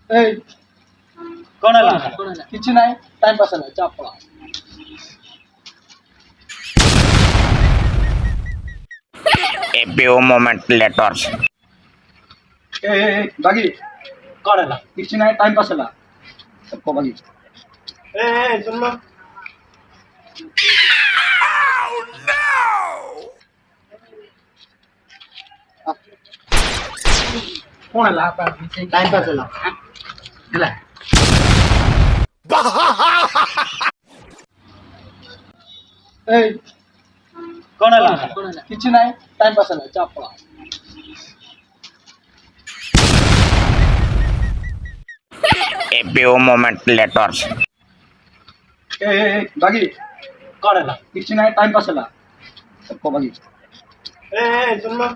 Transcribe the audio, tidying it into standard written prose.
এই কোনালা কিছু নাই টাইম পাস না চাপ পড়া A few moments later. এই বাগি কোনালা কিছু নাই টাইম পাস না সব বাগি এই শুন না কোনালা টাইম পাস না গলা এই কোনালা কিছু নাই টাইম পাস না চাপ পড়া A few moments later. এই বাগি কোনালা কিছু নাই টাইম পাস না সব বাগি এই শুন না